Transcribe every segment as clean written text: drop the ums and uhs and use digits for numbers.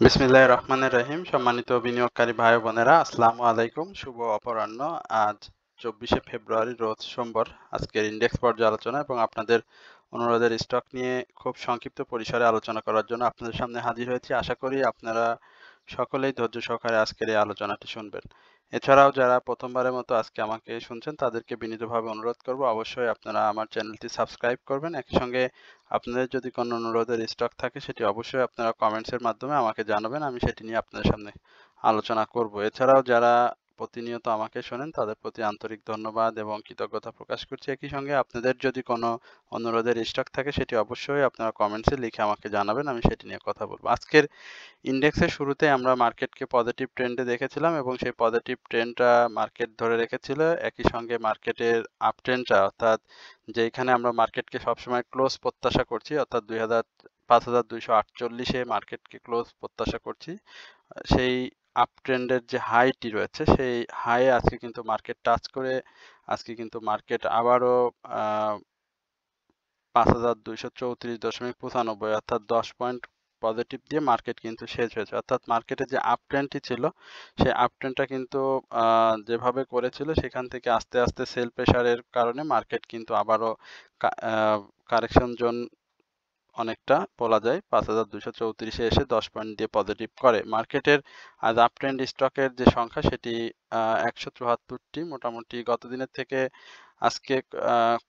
বিসমিল্লাহির রহমানির রহিম। সম্মানিত বিনিয়োগকারী ভাই ও বোনেরা, আসসালামু আলাইকুম। শুভ অপরাহ্ন। আজ ২৪শে ফেব্রুয়ারি, রোজ সোমবার। আজকের ইন্ডেক্স পর্যালোচনা এবং আপনাদের অনুরোধের স্টক নিয়ে খুব সংক্ষিপ্ত পরিসরে আলোচনা করার জন্য আপনাদের সামনে হাজির হয়েছি। আশা করি আপনারা সকলেই ধৈর্য সহকারে আজকের এই আলোচনাটি শুনবেন। এছাড়াও যারা প্রথমবারের মতো আজকে আমাকে শুনছেন তাদেরকে বিনীতভাবে অনুরোধ করব, অবশ্যই আপনারা আমার চ্যানেলটি সাবস্ক্রাইব করবেন। একই সঙ্গে আপনাদের যদি কোনো অনুরোধের স্টক থাকে সেটি অবশ্যই আপনারা কমেন্টসের মাধ্যমে আমাকে জানাবেন, আমি সেটি নিয়ে আপনাদের সামনে আলোচনা করব। এছাড়াও যারা প্রতিনিয়ত আমাকে শোনেন তাদের প্রতি আন্তরিক ধন্যবাদ এবং কৃতজ্ঞতা প্রকাশ করছি। একই সঙ্গে আপনাদের যদি কোনো অনুরোধের স্টক থাকে সেটি অবশ্যই আপনারা কমেন্টসে লিখে আমাকে জানাবেন, আমি সেটি নিয়ে কথা বলবো। আজকের ইন্ডেক্সের শুরুতে আমরা মার্কেটকে পজিটিভ ট্রেন্ডে দেখেছিলাম এবং সেই পজিটিভ ট্রেন্ডটা মার্কেট ধরে রেখেছিল। একই সঙ্গে মার্কেটের আপ ট্রেন্ডটা, অর্থাৎ যেখানে আমরা মার্কেটকে সবসময় ক্লোজ প্রত্যাশা করছি, অর্থাৎ ৫,২৪৮ মার্কেটকে ক্লোজ প্রত্যাশা করছি, সেই আপ ট্রেন্ডের যে হাইটি রয়েছে সেই হাই আজকে কিন্তু মার্কেট টাচ করে আজকে কিন্তু মার্কেট আবারও ৫,২34.৯৫ অর্থাৎ ১০ পয়েন্ট পজিটিভ দিয়ে মার্কেট কিন্তু শেষ হয়েছে। অর্থাৎ মার্কেটের যে আপ ট্রেন্ডটি ছিল সেই আপ ট্রেন্ডটা কিন্তু যেভাবে করেছিল সেখান থেকে আস্তে আস্তে সেল প্রেশারের কারণে মার্কেট কিন্তু আবারও কারেকশন জোন অনেকটা বলা যায় ৫,২34 এসে ১০ পয়েন্ট দিয়ে পজিটিভ করে। মার্কেটের আজ আপ ট্রেন্ড স্টকের যে সংখ্যা সেটি ১৭৪টি, মোটামুটি গত দিনের থেকে আজকে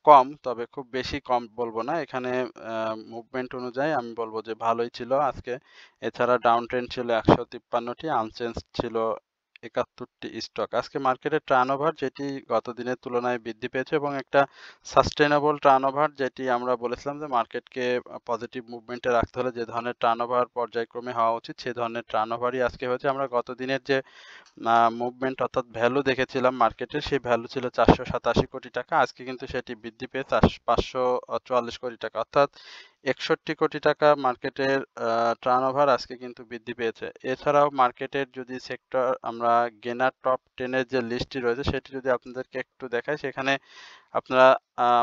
কম, তবে খুব বেশি কম বলবো না। এখানে মুভমেন্ট অনুযায়ী আমি বলবো যে ভালোই ছিল আজকে। এছাড়া ডাউন ট্রেন্ড ছিল ১৫৩টি, আনচেঞ্জ ছিল ৭১টি স্টক। আজকে মার্কেটের টার্নওভার যেটি গত দিনের তুলনায় বৃদ্ধি পেয়েছে এবং একটা সাস্টেইনেবল টার্নওভার, যেটি আমরা বলেছিলাম যে মার্কেটকে পজিটিভ মুভমেন্টে রাখতে হলে যে ধরনের টার্নওভার পর্যায়ক্রমে হওয়া উচিত সেই ধরনের টার্নওভারই আজকে হয়েছে। আমরা গত দিনের যে মুভমেন্ট অর্থাৎ ভ্যালু দেখেছিলাম মার্কেটের, সেই ভ্যালু ছিল ৪৮৭ কোটি টাকা। আজকে কিন্তু সেটি বৃদ্ধি পেয়ে ৫৪৪ কোটি টাকা, অর্থাৎ ৬১ কোটি টাকা মার্কেটের টার্নওভার আজকে কিন্তু বৃদ্ধি পেয়েছে। এছাড়াও মার্কেটের যদি সেক্টর আমরা গেনার টপ 10 এর যে লিস্টটি রয়েছে সেটি যদি আপনাদেরকে একটু দেখাই, সেখানে আপনারা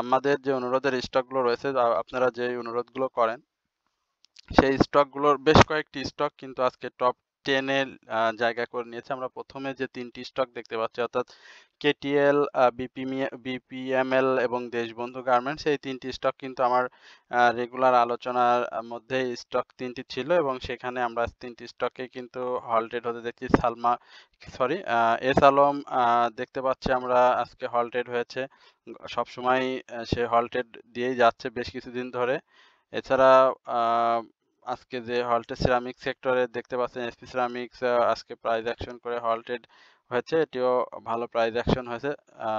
আমাদের যে অনুরোধের স্টকগুলো রয়েছে, আপনারা যে অনুরোধগুলো করেন সেই স্টকগুলোর বেশ কয়েকটি স্টক কিন্তু আজকে টপ 10 এ জায়গা করে নিয়েছে। আমরা প্রথমে যে ৩টি স্টক দেখতে পাচ্ছি, অর্থাৎ কেটিএল, বিপিএমএল এবং দেশবন্ধু গার্মেন্টস, এই ৩টি স্টক কিন্তু আমার রেগুলার আলোচনার মধ্যে স্টক ৩টি ছিল এবং সেখানে আমরা ৩টি স্টকে কিন্তু হল্টেড হতে দেখছি। এস আলম দেখতে পাচ্ছি আমরা আজকে হল্টেড হয়েছে। সবসময় সে হল্টেড দিয়েই যাচ্ছে বেশ কিছুদিন ধরে। এছাড়া আ আজকে যে হল্টেড সিরামিক সেক্টরে দেখতে পাচ্ছেন, এসপি সিরামিকস আজকে প্রাইস অ্যাকশন করে হল্টেড হয়েছে, এটিও ভালো প্রাইস অ্যাকশন হয়েছে। আ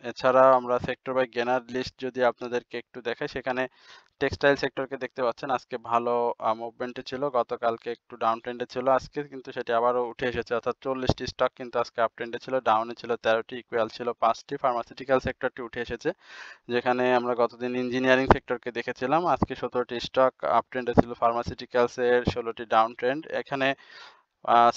এছাড়া আমরা সেক্টর বাই গেনার লিস্ট যদি আপনাদেরকে একটু দেখাই, সেখানে টেক্সটাইল সেক্টরকে দেখতে পাচ্ছেন আজকে ভালো মুভমেন্টে ছিল। গতকালকে একটু ডাউন ট্রেন্ডে ছিল, আজকে কিন্তু সেটি আবারও উঠে এসেছে, অর্থাৎ ৪০টি স্টক কিন্তু আজকে আপ ট্রেন্ডে ছিল, ডাউনে ছিল ১৩টি, ইকুয়াল ছিল ৫টি। ফার্মাসিউটিক্যাল সেক্টরটি উঠে এসেছে, যেখানে আমরা গতদিন ইঞ্জিনিয়ারিং সেক্টরকে দেখেছিলাম। আজকে ১৭টি স্টক আপ ট্রেন্ডে ছিল, ফার্মাসিউটিক্যালস এর ১৬টি ডাউন ট্রেন্ড। এখানে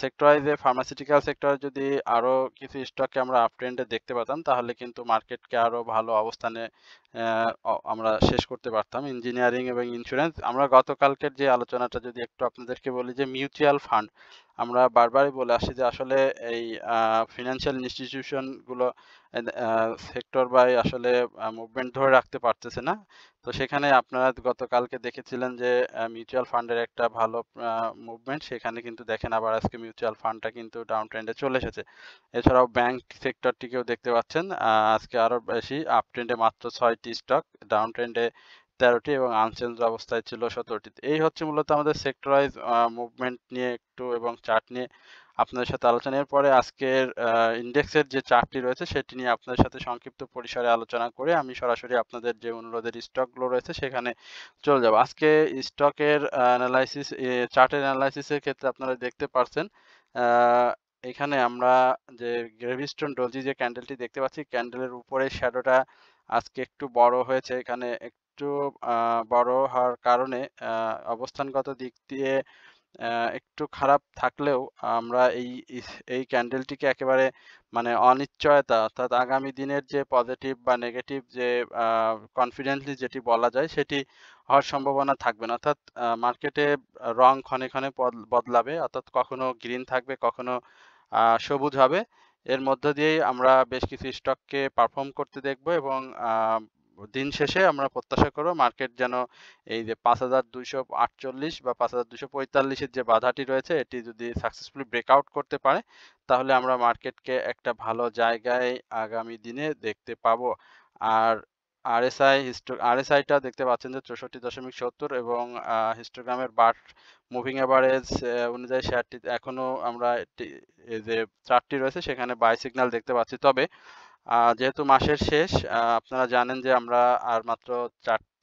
সেক্টর ওয়াইজ ফার্মাসিউটিক্যাল সেক্টরে যদি আরো কিছু স্টককে আমরা আপ ট্রেন্ডে দেখতে পেতাম তাহলে কিন্তু মার্কেটকে আরো ভালো অবস্থানে আমরা শেষ করতে পারতাম। ইঞ্জিনিয়ারিং এবং ইন্স্যুরেন্স, আমরা গতকালকের যে আলোচনাটা যদি একটু আপনাদেরকে বলি, যে মিউচুয়াল ফান্ড, আমরা বারবারই বলে আসছি যে আসলে এই ফিনান্সিয়াল ইনস্টিটিউশন গুলো সেক্টর বাই আসলে মুভমেন্ট ধরে রাখতে পারতেছে না। তো সেখানে আপনারা গতকালকে দেখেছিলেন যে মিউচুয়াল ফান্ডের একটা ভালো মুভমেন্ট, সেখানে কিন্তু দেখেন আবার আজকে মিউচুয়াল ফান্ডটা কিন্তু ডাউন ট্রেন্ডে চলে এসেছে। এছাড়াও ব্যাংক সেক্টরটিকেও দেখতে পাচ্ছেন আজকে আরো বেশি আপ ট্রেন্ডে, মাত্র ৬টি স্টক, ডাউন ট্রেন্ডে ১৩টি এবং আনচেঞ্জ অবস্থায় ছিল ১৭টি। এই হচ্ছে মূলত আমাদের সেক্টর ওয়াইজ মুভমেন্ট নিয়ে একটু এবং চার্ট নিয়ে আপনাদের সাথে আলোচনা। এরপরে আজকের ইন্ডেক্সের যে চার্টটি রয়েছে সেটি নিয়ে আপনাদের সাথে সংক্ষিপ্ত পরিসরে আলোচনা করে আমি সরাসরি আপনাদের যে অনুরোধের স্টকগুলো রয়েছে সেখানে চলে যাব। আজকে স্টকের অ্যানালাইসিস, চার্টের অ্যানালাইসিসের ক্ষেত্রে আপনারা দেখতে পারছেন এখানে আমরা যে গ্রেভিস্টোন ডোজি যে ক্যান্ডেলটি দেখতে পাচ্ছি, ক্যান্ডেলের উপরে শ্যাডোটা আজকে একটু বড় হয়েছে। এখানে একটু বড় হওয়ার কারণে অবস্থানগত দিক দিয়ে একটু খারাপ থাকলেও আমরা এই ক্যান্ডেলটিকে একেবারে মানে অনিশ্চয়তা, অর্থাৎ আগামী দিনের যে পজিটিভ বা নেগেটিভ যে কনফিডেন্টলি যেটি বলা যায় সেটি হওয়ার সম্ভাবনা থাকবে না। অর্থাৎ মার্কেটে রং ক্ষণে, ক্ষণে বদলাবে। অর্থাৎ কখনো গ্রিন থাকবে, কখনো সবুজ হবে। এর মধ্য দিয়েই আমরা বেশ কিছু স্টককে পারফর্ম করতে দেখব এবং আ দিন শেষে আমরা প্রত্যাশা করব মার্কেট যেন এই যে ৫,২৪৮ বা ৫,২৪৫ এর যে বাধাটি রয়েছে এটি যদি সাকসেসফুলি ব্রেকআউট করতে পারে, তাহলে আমরা মার্কেটকে একটা ভালো জায়গায় আগামী দিনে দেখতে পাবো। আর RSI টা দেখতে পাচ্ছেন যে ৬৪.৭০ এবং হিস্টোগ্রামের বার মুভিং এভারেজ অনুযায়ী শেয়ারটি এখনো আমরা এই যে চার্টটি রয়েছে সেখানে বাই সিগন্যাল দেখতে পাচ্ছি। তবে যেহেতু মাসের শেষ আপনারা জানেন যে আমরা আর মাত্র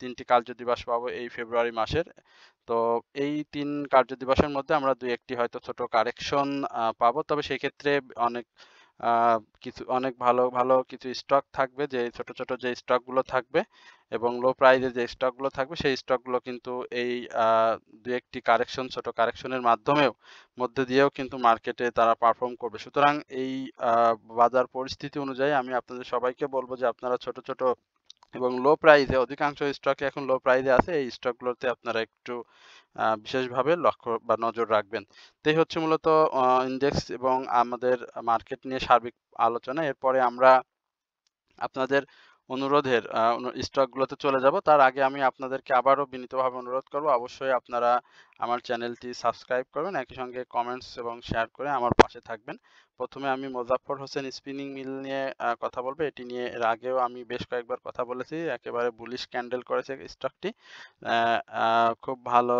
৩টি কার্যদিবস পাবো এই ফেব্রুয়ারি মাসের। তো এই ৩ কার্যদিবসের মধ্যে আমরা ২-১টি হয়তো ছোট কারেকশন পাবো। তবে সেক্ষেত্রে অনেক আ অনেক ভালো, ভালো কিছু স্টক থাকবে যে ছোট, ছোট যে স্টকগুলো থাকবে এবং লো প্রাইসে যে স্টকগুলো থাকবে সেই স্টকগুলো কিন্তু এই আ ২-১টি কারেকশন ছোট কারেকশনের মাধ্যমেও মধ্যে দিয়েও কিন্তু মার্কেটে তারা পারফর্ম করবে। সুতরাং এই আ বাজার পরিস্থিতি অনুযায়ী আমি আপনাদের সবাইকে বলব যে আপনারা ছোট, ছোট এবং লো প্রাইসে অধিকাংশ স্টকে এখন লো প্রাইসে আছে। এই স্টকগুলোতে আপনারা একটু বিশেষভাবে লক্ষ্য বা নজর রাখবেন। তো এই হচ্ছে মূলত ইনডেক্স এবং আমাদের মার্কেট নিয়ে সার্বিক আলোচনা। এরপরে আমরা আপনাদের অনুরোধের স্টকগুলোতে চলে যাব। তার আগে আমি আপনাদেরকে আবারও বিনীতভাবে অনুরোধ করব, অবশ্যই আপনারা আমার চ্যানেলটি সাবস্ক্রাইব করবেন। একই সঙ্গে কমেন্টস এবং শেয়ার করে আমার পাশে থাকবেন। প্রথমে আমি মোজাফফর হোসেন স্পিনিং মিল নিয়ে কথা বলবো। এটি নিয়ে এর আগেও আমি বেশ কয়েকবার কথা বলেছি। একেবারে বুলিশ ক্যান্ডেল করেছে স্টকটি। অ্যা আ খুব ভালো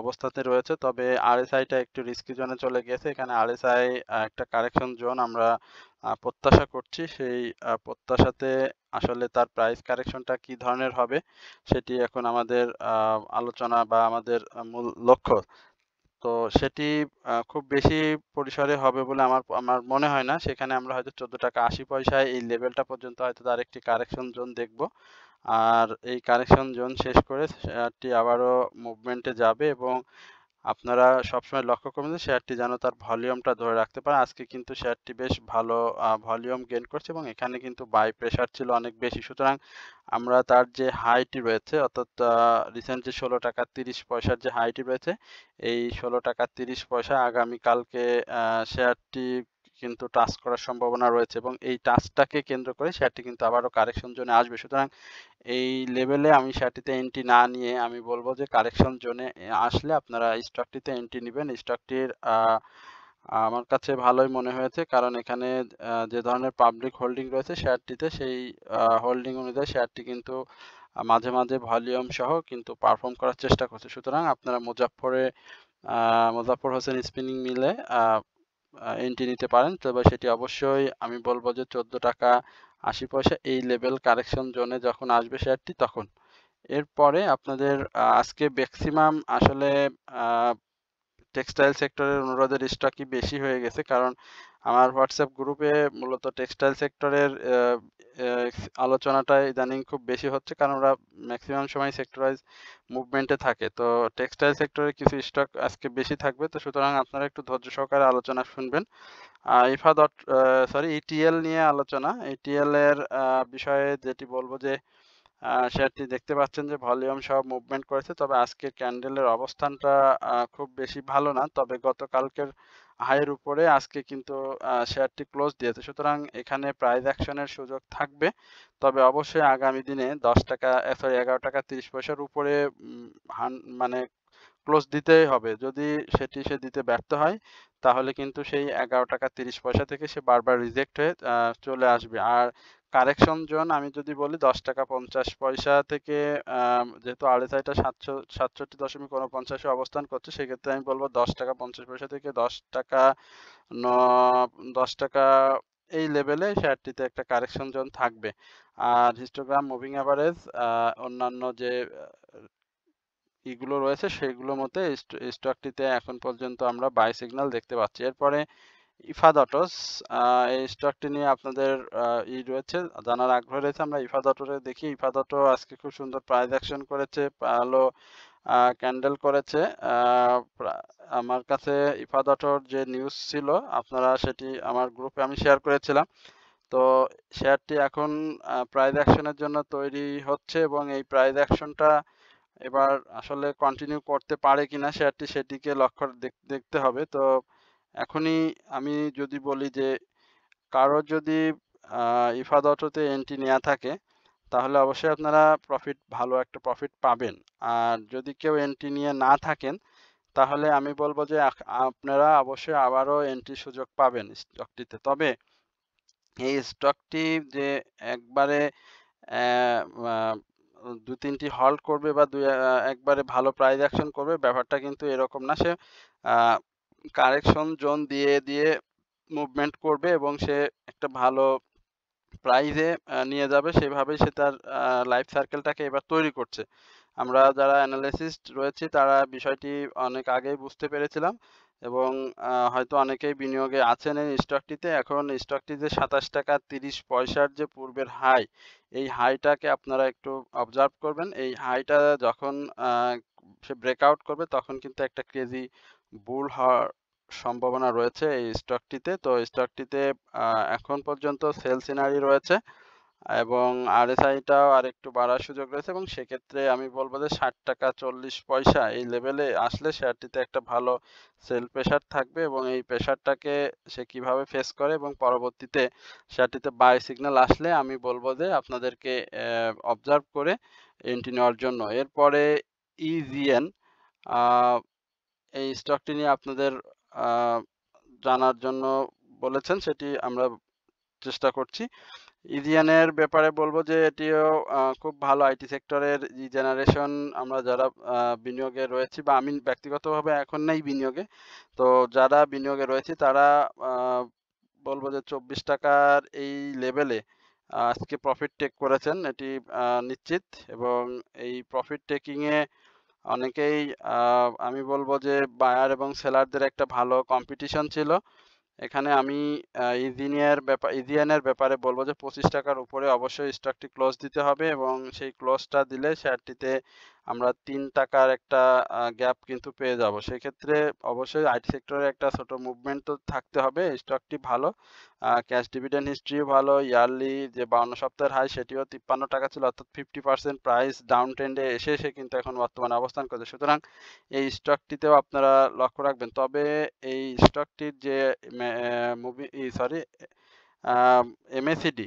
অবস্থাতে রয়েছে। তবে RSI টা একটু রিস্কি জোনে চলে গিয়েছে। এখানে RSI একটা কারেকশন জোন আমরা প্রত্যাশা করছি। সেই প্রত্যাশাতে আসলে তার প্রাইস কারেকশনটা কি ধরনের হবে সেটি এখন আমাদের আলোচনা বা আমাদের মূল লক্ষ্য। তো সেটি খুব বেশি পরিসরে হবে বলে আমার আমার মনে হয় না। সেখানে আমরা হয়তো ৳১৪.৮০ এই লেভেলটা পর্যন্ত হয়তো তার একটি কারেকশন জোন দেখব। আর এই কারেকশন জোন শেষ করে শেয়ারটি আবারও মুভমেন্টে যাবে এবং আপনারা সবসময় লক্ষ্য করবেন যে শেয়ারটি যেন তার ভলিউমটা ধরে রাখতে পারে। আজকে কিন্তু শেয়ারটি বেশ ভালো ভলিউম গেইন করছে এবং এখানে কিন্তু বাই প্রেশার ছিল অনেক বেশি। সুতরাং আমরা তার যে হাইটি রয়েছে অর্থাৎ রিসেন্ট যে ৳১৬.৩০ যে হাইটি রয়েছে, এই ৳১৬.৩০ আগামীকালকে শেয়ারটি কিন্তু টাচ করার সম্ভাবনা রয়েছে এবং এই টাচটাকে কেন্দ্র করে শেয়ারটি কিন্তু আবারও কারেকশন জোনে আসবে। সুতরাং এই লেভেলে আমি সেটিতে এন্ট্রি না নিয়ে আমি বলব যে কারেকশন জোনে আসলে আপনারা স্টকটিতে এন্ট্রি নিবেন। স্টকটির আমার কাছে ভালোই মনে হয়েছে। কারণ এখানে যে ধরনের পাবলিক হোল্ডিং রয়েছে শেয়ারটিতে সেই হোল্ডিং অনুযায়ী শেয়ারটি কিন্তু মাঝে, মাঝে ভলিউম সহ কিন্তু পারফর্ম করার চেষ্টা করছে। সুতরাং আপনারা মোজাফফর হোসেন স্পিনিং মিলে আ আ এন্ট্রি নিতে পারেন। তবে সেটি অবশ্যই আমি বলব যে ৳১৪.৮০ এই লেভেল কারেকশন জোনে যখন আসবে শেয়ারটি তখন। এরপরে আপনাদের আজকে মেক্সিমাম আসলে আ টেক্সটাইল সেক্টরের অনুরোধের স্টকই বেশি হয়ে গেছে। কারণ আমার হোয়াটসঅ্যাপ গ্রুপে মূলত টেক্সটাইল সেক্টরের আলোচনাটা ইদানিং খুব বেশি হচ্ছে। কারণ ওরা মেক্সিমাম সময় সেক্টর ওয়াইজ মুভমেন্টে থাকে। তো টেক্সটাইল সেক্টরের কিছু স্টক আজকে বেশি থাকবে। তো সুতরাং আপনারা একটু ধৈর্য সহকারে আলোচনা শুনবেন। ইফা ডট সরি ETL নিয়ে আলোচনা। ETL এর বিষয়ে যেটি বলব যে শেয়ারটি দেখতে পাচ্ছেন যে ভলিউম সহ মুভমেন্ট করেছে। তবে আজকের ক্যান্ডেলের অবস্থানটা খুব বেশি ভালো না। তবে গতকালকের হাইয়ের উপরে আজকে কিন্তু শেয়ারটি ক্লোজ দিয়েছে। সুতরাং এখানে প্রাইস অ্যাকশনের সুযোগ থাকবে। তবে অবশ্যই আগামী দিনে ৳১১.৩০ র উপরে উম হান মানে ক্লোজ দিতেই হবে। যদি সেটি সে দিতে ব্যর্থ হয়, তাহলে কিন্তু সেই ৳১১.৩০ থেকে সে বারবার রিজেক্ট হয়ে চলে আসবে। আর কারেকশন জোন আমি যদি বলি ৳১০.৫০ থেকে যেহেতু RSI টা ৬৭.৪৯ এ অবস্থান করছে, সেক্ষেত্রে আমি বলব ৳১০.৫০ থেকে ন ৳১০ এই লেভেলে শেয়ারটিতে একটা কারেকশন জোন থাকবে। আর হিস্টোগ্রাম মুভিং এভারেজ অন্যান্য যে ইগুলো রয়েছে সেগুলোর মধ্যে স্টকটিতে এখন পর্যন্ত আমরা বাই সিগন্যাল দেখতে পাচ্ছি। এরপরে ইফাদ অটোস এই স্টকটি নিয়ে আপনাদের রয়েছে, জানার আগ্রহ রয়েছে। আমরা ইফাদ অটোরে দেখি। ইফাদ অটো আজকে খুব সুন্দর প্রাইস অ্যাকশন করেছে, ভালো ক্যান্ডেল করেছে। আ প্রা আমার কাছে ইফাদ অটোর যে নিউজ ছিল আপনারা সেটি আমার গ্রুপে আমি শেয়ার করেছিলাম। তো শেয়ারটি এখন প্রাইস অ্যাকশনের জন্য তৈরি হচ্ছে এবং এই প্রাইস অ্যাকশনটা এবার আসলে কন্টিনিউ করতে পারে কিনা শেয়ারটি সেটিকে লক্ষ্য দেখতে হবে। তো এখনই আমি যদি বলি যে কারো যদি ইফাদ অটোতে এন্ট্রি নেয়া থাকে তাহলে অবশ্যই আপনারা ভালো একটা প্রফিট পাবেন। আর যদি কেউ এন্ট্রি নিয়ে না থাকেন তাহলে আমি বলব যে আপনারা অবশ্যই আবারও এন্ট্রির সুযোগ পাবেন স্টকটিতে। তবে এই স্টকটি যে একবারে অ্যা আ ২-৩ টি হল্ট করবে বা একবারে ভালো প্রাইস অ্যাকশন করবে ব্যাপারটা কিন্তু এরকম না। সে আ কারেকশন জোন দিয়ে মুভমেন্ট করবে এবং সে একটা ভালো প্রাইজে নিয়ে যাবে সেভাবেই সে তার লাইফ সার্কেলটাকে এবার তৈরি করছে। আমরা যারা অ্যানালিসিস্ট রয়েছি তারা বিষয়টি অনেক আগেই বুঝতে পেরেছিলাম এবং হয়তো অনেকেই বিনিয়োগে আছেন এই স্টকটিতে। এখন স্টকটি যে ৳২৭.৩০ যে পূর্বের হাই, এই হাইটাকে আপনারা একটু অবজার্ভ করবেন। এই হাইটা যখন আ সে ব্রেকআউট করবে তখন কিন্তু একটা ক্রেজি বুল হওয়ার সম্ভাবনা রয়েছে এই স্টকটিতে। তো স্টকটিতে আ এখন পর্যন্ত সেল সিনারি রয়েছে এবং RSI টাও আরেকটু বাড়ার সুযোগ রয়েছে এবং সেক্ষেত্রে আমি বলব যে ৳৬০.৪০ এই লেভেলে আসলে শেয়ারটিতে একটা ভালো সেল প্রেশার থাকবে এবং এই প্রেশারটাকে সে কিভাবে ফেস করে এবং পরবর্তীতে শেয়ারটিতে বাই সিগন্যাল আসলে আমি বলব যে আপনাদেরকে অবজার্ভ করে এন্ট্রি নেওয়ার জন্য। এরপরে EGN আ এই স্টকটি নিয়ে আপনাদের আ জানার জন্য বলেছেন সেটি আমরা চেষ্টা করছি। ইজিয়ানের ব্যাপারে বলব যে এটিও খুব ভালো আইটি সেক্টরের জেনারেশন আমরা যারা বিনিয়োগে রয়েছি বা আমি ব্যক্তিগতভাবে এখন নেই বিনিয়োগে। তো যারা বিনিয়োগে রয়েছি তারা আ বলব যে ৳২৪ এই লেভেলে আজকে প্রফিট টেক করেছেন এটি নিশ্চিত এবং এই প্রফিট টেকিং এ অনেকেই আ আমি বলব যে বায়ার এবং সেলারদের একটা ভালো কম্পিটিশন ছিল। এখানে আমি ইজিয়ানের ব্যাপারে বলব যে ৳২৫ র উপরে অবশ্যই স্টকটি ক্লোজ দিতে হবে এবং সেই ক্লোজটা দিলে শেয়ারটিতে আমরা ৳৩ র একটা গ্যাপ কিন্তু পেয়ে যাব। সেক্ষেত্রে অবশ্যই আইটি সেক্টরে একটা ছোট মুভমেন্ট তো থাকতে হবে। স্টকটি ভালো। ক্যাশ ডিভিডেন্ড হিস্ট্রিও ভালো। ইয়ারলি যে ৫২ সপ্তাহের হাই সেটিও ৳৫৩ ছিল অর্থাৎ 50% প্রাইস ডাউন ট্রেন্ডে এসে সে কিন্তু এখন বর্তমানে অবস্থান করছে। সুতরাং এই স্টকটিতেও আপনারা লক্ষ্য রাখবেন। তবে এই স্টকটির যে মে মুভি ই সরি আ MACD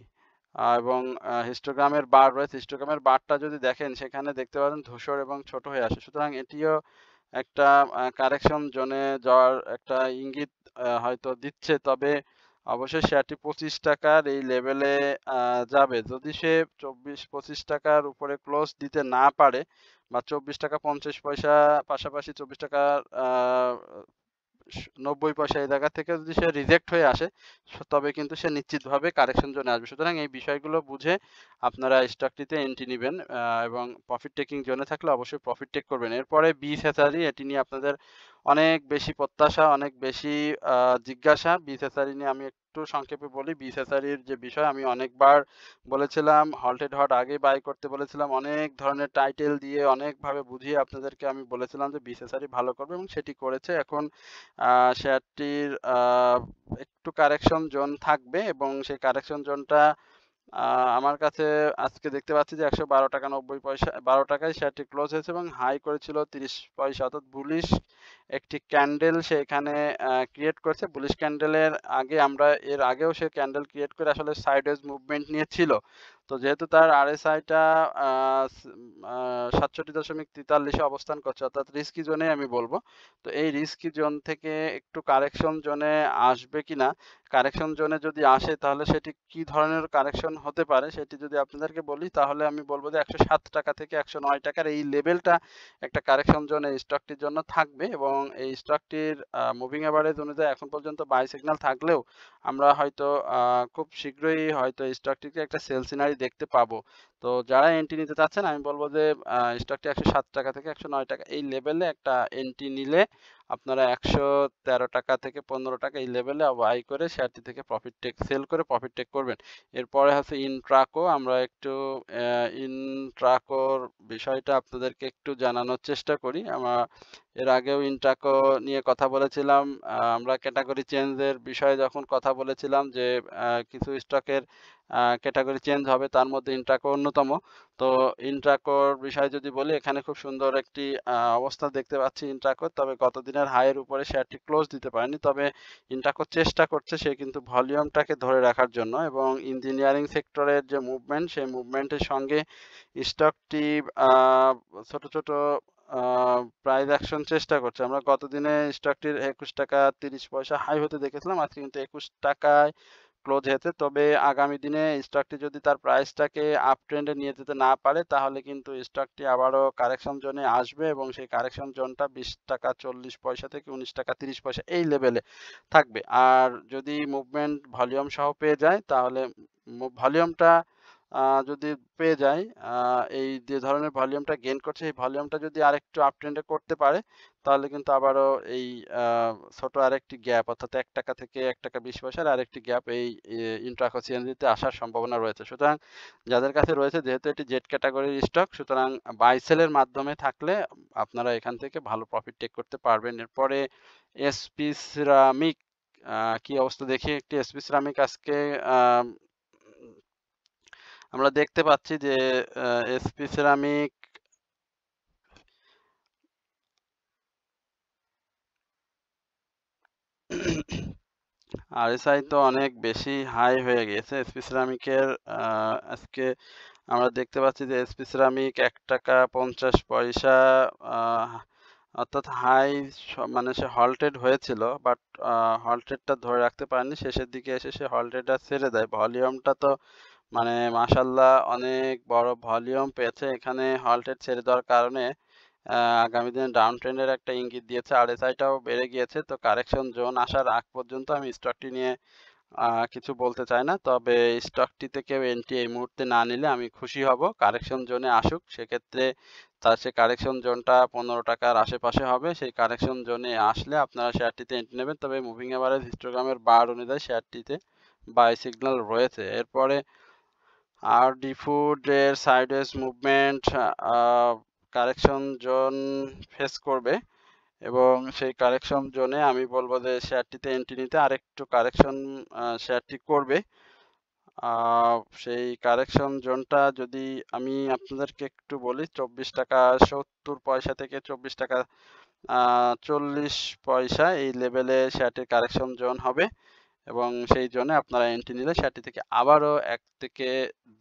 এবং হিস্টোগ্রামের বার রয়েছে। হিস্টোগ্রামের বারটা যদি দেখেন সেখানে দেখতে পাবেন ধূসর এবং ছোট হয়ে আসে। সুতরাং এটিও একটা কারেকশন জোনে যাওয়ার একটা ইঙ্গিত হয়তো দিচ্ছে। তবে অবশ্যই শেয়ারটি ৳২৫ র এই লেভেলে আ যাবে। যদি সে ৳২৫ র উপরে ক্লোজ দিতে না পারে বা ৳২৪.৫০ পাশাপাশি ৳২৪ আ ৯০ এই জায়গা থেকে যদি সে রিজেক্ট হয়ে আসে তবে কিন্তু সে নিশ্চিতভাবে কারেকশন জোনে আসবে। সুতরাং এই বিষয়গুলো বুঝে আপনারা স্টকটিতে এন্ট্রি নিবেন এবং প্রফিট টেকিং জোনে থাকলে অবশ্যই প্রফিট টেক করবেন। এরপরে বিএসএসআরই এটি নিয়ে আপনাদের অনেক বেশি প্রত্যাশা, অনেক বেশি আ জিজ্ঞাসা। বিএসএসআরই নিয়ে আমি একটু সংক্ষেপে বলি। বিএসএসআরইর যে বিষয় আমি অনেকবার বলেছিলাম, হল্টেড হওয়ার আগেই বাই করতে বলেছিলাম। অনেক ধরনের টাইটেল দিয়ে অনেকভাবে বুঝিয়ে আপনাদেরকে আমি বলেছিলাম যে বিএসএসআরই ভালো করবে এবং সেটি করেছে। এখন আ শেয়ারটির একটু কারেকশন জোন থাকবে এবং সেই কারেকশন জোনটা আ আমার কাছে আজকে দেখতে পাচ্ছি যে ৳১১.৯০ ৳১২ য় শেয়ারটি ক্লোজ হয়েছে এবং হাই করেছিল ৳৩০ অর্থাৎ বুলিশ একটি ক্যান্ডেল সে এখানে ক্রিয়েট করেছে। বুলিশ ক্যান্ডেলের আগে এর আগেও সে ক্যান্ডেল ক্রিয়েট করে আসলে সাইডওয়েজ মুভমেন্ট নিয়ে ছিল। তো যেহেতু তার RSI টা আ স আ ৬৭.৪৩ এ অবস্থান করছে অর্থাৎ রিস্কি জোনেই আমি বলব। তো এই রিস্কি জোন থেকে একটু কারেকশন জোনে আসবে কিনা, কারেকশন জোনে যদি আসে তাহলে সেটি কি ধরনের কারেকশন হতে পারে সেটি যদি আপনাদেরকে বলি তাহলে আমি বলব যে ৳১০৭ থেকে ৳১০৯ র এই লেভেলটা একটা কারেকশন জোন এই স্টকটির জন্য থাকবে এবং এই স্টকটির মুভিং এভারেজ অনুযায়ী এখন পর্যন্ত বাই সিগন্যাল থাকলেও আমরা হয়তো খুব শীঘ্রই হয়তো এই স্টকটিতে একটা সেল সিনারি দেখতে পাবো। তো যারা এন্ট্রি নিতে চাচ্ছেন আমি বলব যে স্টকটি ৳১০৭ থেকে ৳১০৯ এই লেভেলে একটা এন্ট্রি নিলে আপনারা ৳১১৩ থেকে ৳১৫ এই লেভেলে বাই করে শেয়ারটি থেকে সেল করে প্রফিট টেক করবেন। এরপরে হচ্ছে ইনট্রাকো আমরা একটু ইনট্রাকোর বিষয়টা আপনাদেরকে একটু জানানোর চেষ্টা করি। এর আগেও ইনট্রাকো নিয়ে কথা বলেছিলাম। আমরা ক্যাটেগরি চেঞ্জ এর বিষয়ে যখন কথা বলেছিলাম যে কিছু স্টকের ক্যাটাগরি চেঞ্জ হবে, তার মধ্যে ইন্ট্রাকো অন্যতম। তো ইন্ট্রাকোর বিষয়ে যদি বলি, এখানে খুব সুন্দর একটি অবস্থা দেখতে পাচ্ছি ইন্ট্রাকোর। তবে গত দিনের হাইয়ের উপরে শেয়ারটি ক্লোজ দিতে পারেনি। তবে ইন্ট্রাকো চেষ্টা করছে সে কিন্তু ভলিউমটাকে ধরে রাখার জন্য, এবং ইঞ্জিনিয়ারিং সেক্টরের যে মুভমেন্ট, সেই মুভমেন্টের সঙ্গে স্টকটি ছোট ছোট প্রাইস অ্যাকশন চেষ্টা করছে। আমরা গত দিনে স্টকটির 21 টাকা 30 পয়সা হাই হতে দেখেছিলাম, আজকে কিন্তু 21 টাকায় ক্লোজ হয়েছে। তবে আগামী দিনে স্টকটি যদি তার প্রাইসটাকে আপ ট্রেন্ডে নিয়ে যেতে না পারে, তাহলে কিন্তু স্টকটি আবারও কারেকশন জোনে আসবে, এবং সেই কারেকশন জোনটা 20 টাকা 40 পয়সা থেকে 19 টাকা 30 পয়সা এই লেভেলে থাকবে। আর যদি মুভমেন্ট ভলিউম সহ পেয়ে যায়, তাহলে ভলিউমটা যদি পেয়ে যায়, এই যে ধরনের ভলিউমটা গেইন করছে, এই ভলিউমটা যদি আরেকটু আপ ট্রেন্ডে করতে পারে, তাহলে কিন্তু আবারও এই ছোট আরেকটি গ্যাপ, অর্থাৎ 1 টাকা থেকে 1 টাকা 20 পয়সার আরেকটি গ্যাপ এই ইন্ট্রাকো সিএনজিতে আসার সম্ভাবনা রয়েছে। সুতরাং যাদের কাছে রয়েছে, যেহেতু এটি জেড ক্যাটাগরির স্টক, সুতরাং বাই সেলের মাধ্যমে থাকলে আপনারা এখান থেকে ভালো প্রফিট টেক করতে পারবেন। এরপরে এসপি সিরামিক কি অবস্থা দেখি একটি। এসপি সিরামিক আজকে আমরা দেখতে পাচ্ছি যে এসপি সিরামিক আরএসআই তো অনেক বেশি হাই হয়ে গিয়েছে এসপি সিরামিকের। আজকে আমরা দেখতে পাচ্ছি যে এসপি সিরামিক 1 টাকা 50 পয়সা, অর্থাৎ হাই, মানে সে হল্টেড হয়েছিল, বাট হল্টেডটা ধরে রাখতে পারেনি, শেষের দিকে এসে সে হল্টেডটা ছেড়ে দেয়। ভলিউমটা তো মানে মাশাল্লাহ অনেক বড় ভলিউম পেয়েছে, এখানে হল্টেড ছেড়ে দেওয়ার কারণে আগামী দিনে ডাউন ট্রেন্ডের একটা ইঙ্গিত দিয়েছে। আরএসআইটাও বেড়ে গিয়েছে। তো কারেকশন জোন আসার আগ পর্যন্ত আমি স্টকটি নিয়ে কিছু বলতে চাই না। তবে স্টকটিতে কেউ এন্ট্রি এই মুহূর্তে না নিলে আমি খুশি হব। কারেকশন জোনে আসুক, সেক্ষেত্রে তার সে কারেকশন জোনটা 15 টাকার আশেপাশে হবে। সেই কারেকশন জোনে আসলে আপনারা শেয়ারটিতে এন্ট্রি নেবেন। তবে মুভিং এভারেজ হিস্টোগ্রামের বার অনুযায়ী শেয়ারটিতে বাই সিগন্যাল রয়েছে। এরপরে আরডি ফুডের sideways movement, correction zone face করবে, এবং সেই কারেকশন জোনে আমি বলবো যে শেয়ারটিতে এন্ট্রি নিতে। আরেকটু কারেকশন শেয়ারটি করবে। সেই কারেকশন জোনটা যদি আমি আপনাদেরকে একটু বলি, 24 টাকা 70 পয়সা থেকে 24 টাকা 40 পয়সা এই লেভেলে শেয়ারটির কারেকশন জোন হবে, এবং সেই জন্য আপনারা এন্ট্রি নিলে শেয়ারটি থেকে আবারও 1 থেকে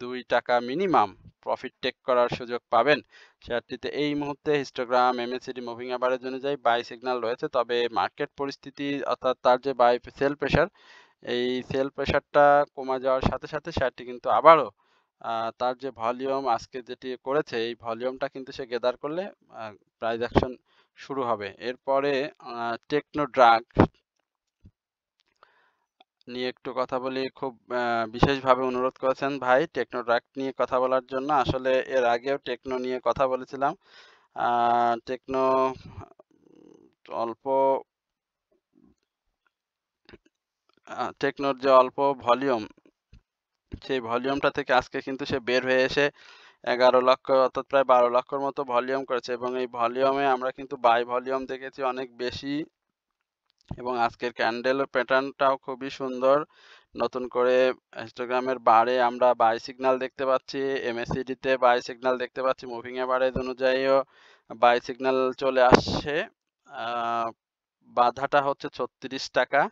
2 টাকা মিনিমাম প্রফিট টেক করার সুযোগ পাবেন। শেয়ারটিতে এই মুহূর্তে হিস্টোগ্রাম, এমএসিডি মুভিং অ্যাভারেজ অনুযায়ী বাই সিগন্যাল রয়েছে। তবে মার্কেট পরিস্থিতি, অর্থাৎ তার যে বাই সেল প্রেশার, এই সেল প্রেশারটা কমে যাওয়ার সাথে সাথে শেয়ারটি কিন্তু আবারও তার যে ভলিউম আজকে যেটি করেছে, এই ভলিউমটা কিন্তু সে গেদার করলে প্রাইস অ্যাকশন শুরু হবে। এরপরে টেকনো ড্রাগ নিয়ে একটু কথা বলি। খুব বিশেষভাবে অনুরোধ করেছেন ভাই টেকনো ড্রাগ নিয়ে কথা বলার জন্য। আসলে এর আগেও টেকনো নিয়ে কথা বলেছিলাম। টেকনো অল্প টেকনোর যে অল্প ভলিউম, সেই ভলিউমটা থেকে আজকে কিন্তু সে বের হয়ে এসে 11 লক্ষ, অর্থাৎ প্রায় 12 লক্ষর মতো ভলিউম করেছে, এবং এই ভলিউমে আমরা কিন্তু বাই ভলিউম দেখেছি অনেক বেশি, এবং আজকের ক্যান্ডেল প্যাটার্নটাও খুবই সুন্দর। নতুন করে হিস্টোগ্রামের বারে আমরা বাই সিগন্যাল দেখতে পাচ্ছি, এমএসিডিতে বাই সিগন্যাল দেখতে পাচ্ছি, মুভিং এভারেজ অনুযায়ীও বাই সিগন্যাল চলে আসছে। বাধাটা হচ্ছে 36 টাকা,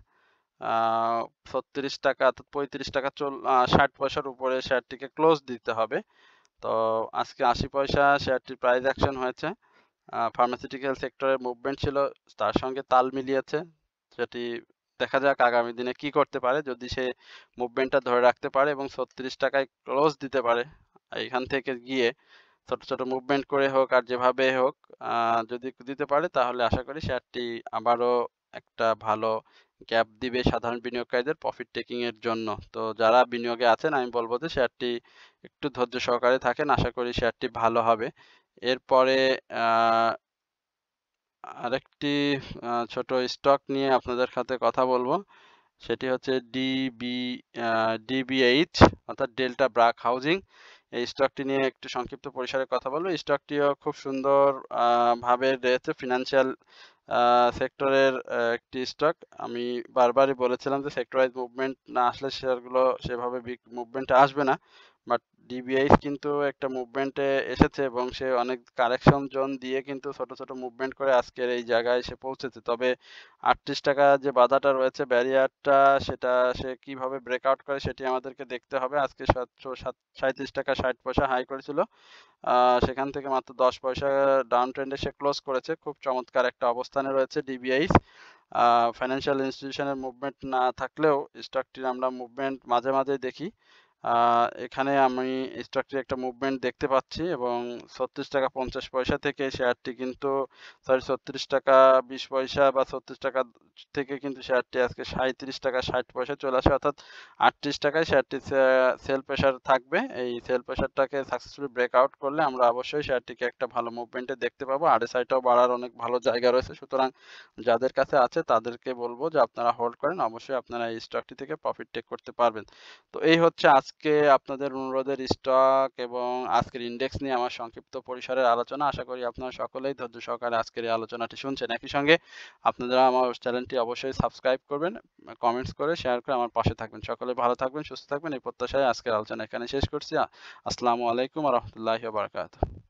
36 টাকা অর্থাৎ 35 টাকা 60 পয়সার উপরে শেয়ারটিকে ক্লোজ দিতে হবে। তো আজকে 80 পয়সা শেয়ারটির প্রাইস অ্যাকশন হয়েছে। ফার্মাসিউটিক্যাল সেক্টরের মুভমেন্ট ছিল, তার সঙ্গে তাল মিলিয়েছে। সেটি দেখা যাক আগামী দিনে কি করতে পারে। যদি সে মুভমেন্টটা ধরে রাখতে পারে এবং 36 টাকায় ক্লোজ দিতে পারে, এখান থেকে গিয়ে ছোট ছোট মুভমেন্ট করে হোক আর যেভাবে হোক যদি দিতে পারে, তাহলে আশা করি শেয়ারটি আবারও একটা ভালো গ্যাপ দিবে সাধারণ বিনিয়োগকারীদের প্রফিট টেকিং এর জন্য। তো যারা বিনিয়োগে আছেন, আমি বলবো যে শেয়ারটি একটু ধৈর্য সহকারে থাকেন, আশা করি শেয়ারটি ভালো হবে। এরপরে আরেকটি ছোট স্টক নিয়ে আপনাদের সাথে কথা বলবো, সেটি হচ্ছে ডিবিএইচ, অর্থাৎ ডেল্টা ব্রাক হাউজিং। এই স্টকটি নিয়ে একটু সংক্ষিপ্ত পরিসরে কথা বলবো। স্টকটিও খুব সুন্দর ভাবে রয়েছে, ফিনান্সিয়াল সেক্টরের একটি স্টক। আমি বারবারই বলেছিলাম যে সেক্টর ওয়াইজ মুভমেন্ট না আসলে শেয়ারগুলো সেভাবে মুভমেন্টে আসবে না। বাট ডিবিআইস কিন্তু একটা মুভমেন্টে এসেছে এবং সে অনেক কারেকশন জোন দিয়ে কিন্তু ছোট ছোট মুভমেন্ট করে আজকের এই জায়গায় এসে পৌঁছেছে। তবে ৩৮ টাকা যে বাধাটা রয়েছে ব্যারিয়ারটা, সেটা সে কিভাবে ব্রেকআউট করে সেটি আমাদেরকে দেখতে হবে। আজকে ৩৭ টাকা ৬০ পয়সা হাই করেছিল। সেখান থেকে মাত্র ১০ পয়সা ডাউন ট্রেন্ডে সে ক্লোজ করেছে। খুব চমৎকার একটা অবস্থানে রয়েছে ডিবিআইস। ফাইন্যান্সিয়াল ইনস্টিটিউশনের মুভমেন্ট না থাকলেও স্টকটির আমরা মুভমেন্ট মাঝে মাঝে দেখি। এখানে আমি স্টকটির একটা মুভমেন্ট দেখতে পাচ্ছি এবং ৩৬ টাকা ৫০ পয়সা থেকে শেয়ারটি কিন্তু ৩৬ টাকা ২০ পয়সা বা ৩৬ টাকা থেকে কিন্তু শেয়ারটি আজকে ৩৭ টাকা ৬০ পয়সা চলে আসে, অর্থাৎ ৩৮ টাকায় শেয়ারটি সেল প্রেসার থাকবে। এই সেল প্রেসারটাকে সাকসেসফুলি ব্রেকআউট করলে আমরা অবশ্যই শেয়ারটিকে একটা ভালো মুভমেন্টে দেখতে পাবো। আরএসআইটাও বাড়ার অনেক ভালো জায়গা রয়েছে। সুতরাং যাদের কাছে আছে তাদেরকে বলবো যে আপনারা হোল্ড করেন, অবশ্যই আপনারা এই স্টকটি থেকে প্রফিট টেক করতে পারবেন। তো এই হচ্ছে আজকে আপনাদের অনুরোধের স্টক এবং আজকের ইন্ডেক্স নিয়ে আমার সংক্ষিপ্ত পরিসরের আলোচনা। আশা করি আপনারা সকলেই ধৈর্য সহকারে আজকের এই আলোচনাটি শুনছেন। একই সঙ্গে আপনারা আমার চ্যানেলটি অবশ্যই সাবস্ক্রাইব করবেন, কমেন্টস করে শেয়ার করে আমার পাশে থাকবেন। সকলে ভালো থাকবেন, সুস্থ থাকবেন, এই প্রত্যাশায় আজকের আলোচনা এখানে শেষ করছি। আসসালামু আলাইকুম ওয়া রাহমাতুল্লাহি ওয়া বারাকাতুহু।